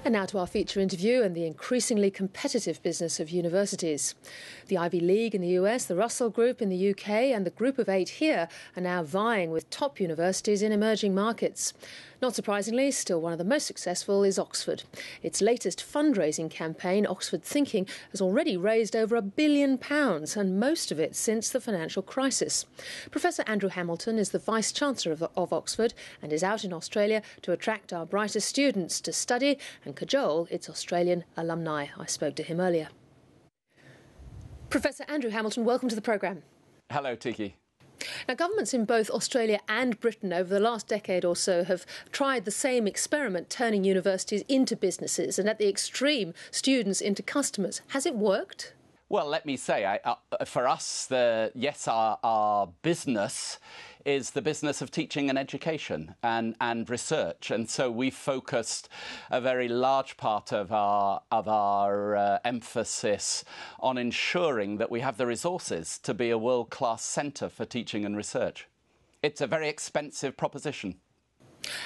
And now to our feature interview and the increasingly competitive business of universities. The Ivy League in the US, the Russell Group in the UK and the Group of 8 here are now vying with top universities in emerging markets. Not surprisingly, still one of the most successful is Oxford. Its latest fundraising campaign, Oxford Thinking, has already raised over £1 billion, and most of it since the financial crisis. Professor Andrew Hamilton is the Vice-chancellor of Oxford and is out in Australia to attract our brightest students to study and cajole its Australian alumni. I spoke to him earlier. Professor Andrew Hamilton, welcome to the programme. Hello, Tiki. Now, governments in both Australia and Britain over the last decade or so have tried the same experiment, turning universities into businesses and at the extreme, students into customers. Has it worked? Well, let me say, for us, our business is the business of teaching and education and research. And so we focused a very large part of our emphasis on ensuring that we have the resources to be a world-class centre for teaching and research. It's a very expensive proposition.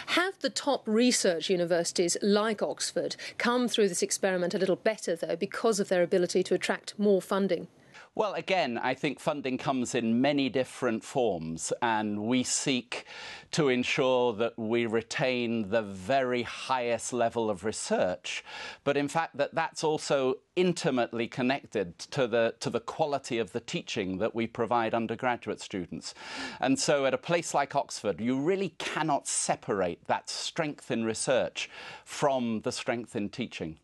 Have the top research universities like Oxford come through this experiment a little better, though, because of their ability to attract more funding? Well, again, I think funding comes in many different forms, and we seek to ensure that we retain the very highest level of research, but in fact that's also intimately connected to the quality of the teaching that we provide undergraduate students. And so at a place like Oxford, you really cannot separate that strength in research from the strength in teaching.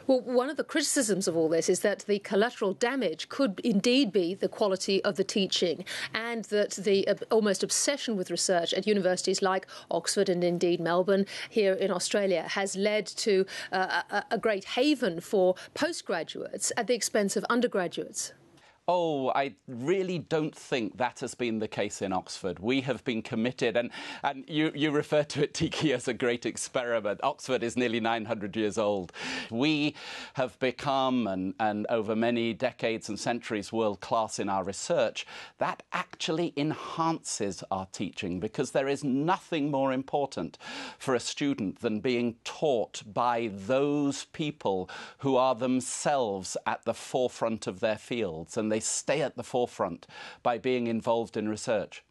Well, one of the criticisms of all this is that the collateral damage could indeed be the quality of the teaching, and that the almost obsession with research at universities like Oxford and indeed Melbourne here in Australia has led to a great haven for postgraduates at the expense of undergraduates. Oh, I really don't think that has been the case in Oxford. We have been committed, and you refer to it, Tiki, as a great experiment. Oxford is nearly 900 years old. We have become, and over many decades and centuries, world-class in our research. That actually enhances our teaching, because there is nothing more important for a student than being taught by those people who are themselves at the forefront of their fields, and they stay at the forefront by being involved in research.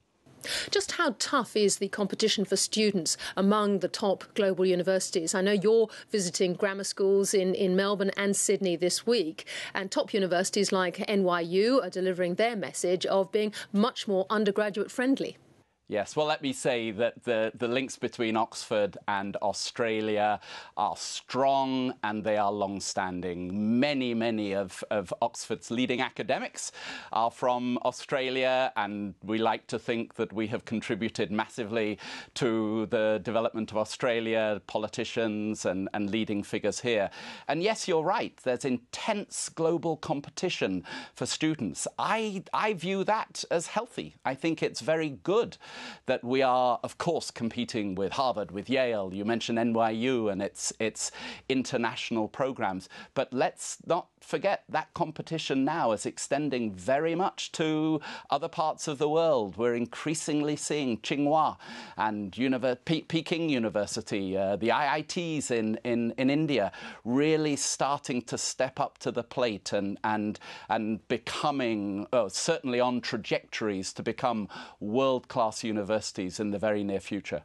Just how tough is the competition for students among the top global universities? I know you're visiting grammar schools in Melbourne and Sydney this week, and top universities like NYU are delivering their message of being much more undergraduate friendly. Yes, well, let me say that the links between Oxford and Australia are strong and they are long-standing. Many of Oxford's leading academics are from Australia, and we like to think that we have contributed massively to the development of Australia, politicians and leading figures here. And yes, you're right, there's intense global competition for students. I view that as healthy. I think it's very good that we are, of course, competing with Harvard, with Yale. You mentioned NYU and its international programs. But let's not forget that competition now is extending very much to other parts of the world. We're increasingly seeing Tsinghua and Peking University, the IITs in India, really starting to step up to the plate and becoming, certainly on trajectories to become world-class universities in the very near future.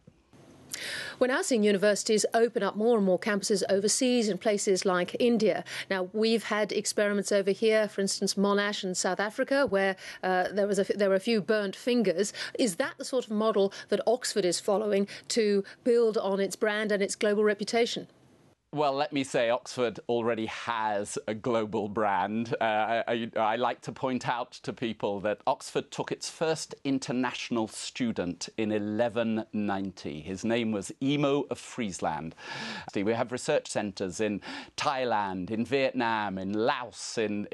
We're now seeing universities open up more and more campuses overseas in places like India. Now, we've had experiments over here, for instance, Monash in South Africa, where there were a few burnt fingers. Is that the sort of model that Oxford is following to build on its brand and its global reputation? Well, let me say Oxford already has a global brand. I like to point out to people that Oxford took its first international student in 1190. His name was Emo of Friesland. We have research centres in Thailand, in Vietnam, in Laos, in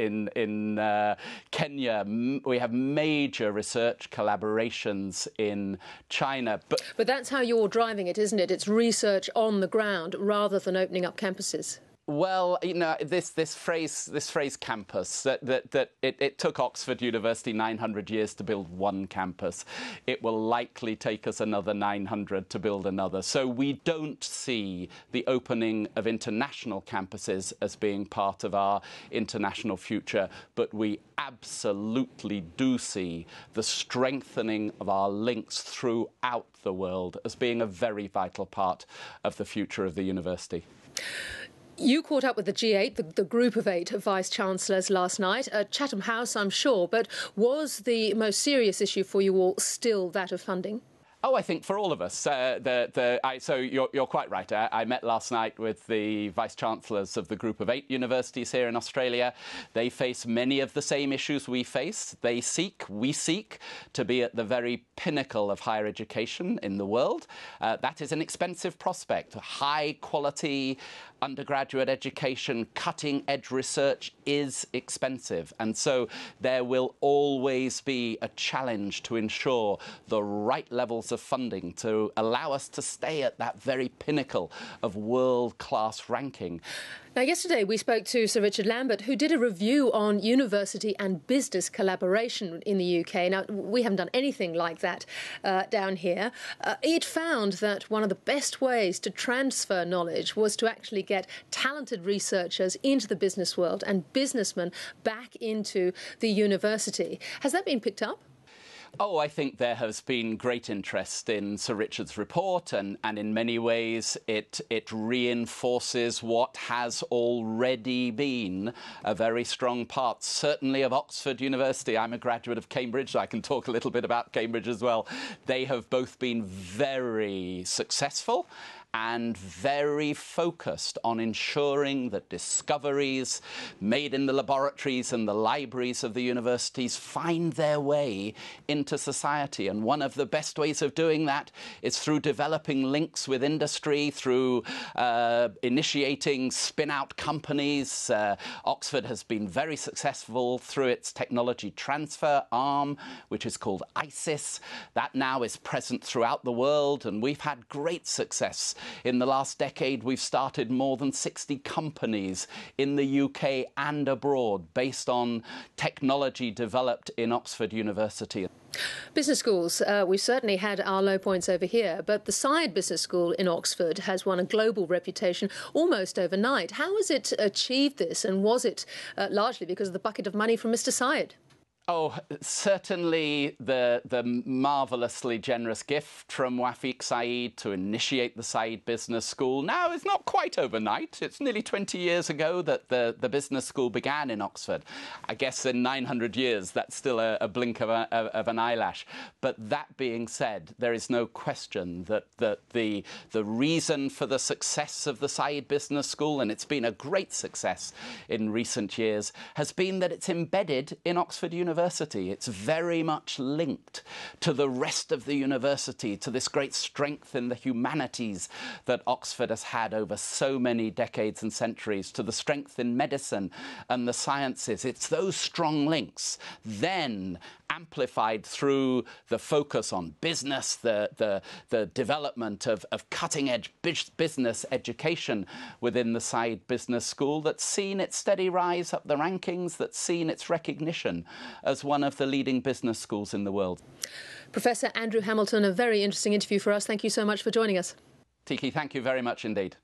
Kenya. We have major research collaborations in China. But that's how you're driving it, isn't it? It's research on the ground rather than opening up campuses. Well, you know, this phrase campus, it took Oxford University 900 years to build one campus. It will likely take us another 900 to build another. So we don't see the opening of international campuses as being part of our international future, but we absolutely do see the strengthening of our links throughout the world as being a very vital part of the future of the university. You caught up with the G8, the group of 8 vice-chancellors last night at Chatham House, I'm sure, but was the most serious issue for you all still that of funding? Oh, I think for all of us. So you're quite right. I met last night with the vice-chancellors of the group of 8 universities here in Australia. They face many of the same issues we face. We seek to be at the very pinnacle of higher education in the world. That is an expensive prospect. High-quality undergraduate education, cutting-edge research is expensive. And so there will always be a challenge to ensure the right levels of funding to allow us to stay at that very pinnacle of world-class ranking. Now, yesterday we spoke to Sir Richard Lambert, who did a review on university and business collaboration in the UK. Now, we haven't done anything like that down here. It found that one of the best ways to transfer knowledge was to actually get talented researchers into the business world and businessmen back into the university. Has that been picked up? Oh, I think there has been great interest in Sir Richard's report, and in many ways it reinforces what has already been a very strong part, certainly of Oxford University. I'm a graduate of Cambridge, so I can talk a little bit about Cambridge as well. They have both been very successful and very focused on ensuring that discoveries made in the laboratories and the libraries of the universities find their way into society. And one of the best ways of doing that is through developing links with industry, through initiating spin-out companies. Oxford has been very successful through its technology transfer arm, which is called ISIS. That now is present throughout the world, and we've had great success. In the last decade, we've started more than 60 companies in the UK and abroad based on technology developed in Oxford University. Business schools, we've certainly had our low points over here, but the Syed Business School in Oxford has won a global reputation almost overnight. How has it achieved this, and was it largely because of the bucket of money from Mr. Syed? Oh, certainly the marvellously generous gift from Wafiq Saeed to initiate the Saeed Business School now is not quite overnight. It's nearly 20 years ago that the business school began in Oxford. I guess in 900 years, that's still a blink of an eyelash. But that being said, there is no question that the reason for the success of the Saeed Business School, and it's been a great success in recent years, has been that it's embedded in Oxford University. It's very much linked to the rest of the university, to this great strength in the humanities that Oxford has had over so many decades and centuries, to the strength in medicine and the sciences. It's those strong links, then amplified through the focus on business, the development of cutting-edge business education within the Saeed Business School, that's seen its steady rise up the rankings, that's seen its recognition as one of the leading business schools in the world. Professor Andrew Hamilton, a very interesting interview for us. Thank you so much for joining us. Tiki, thank you very much indeed.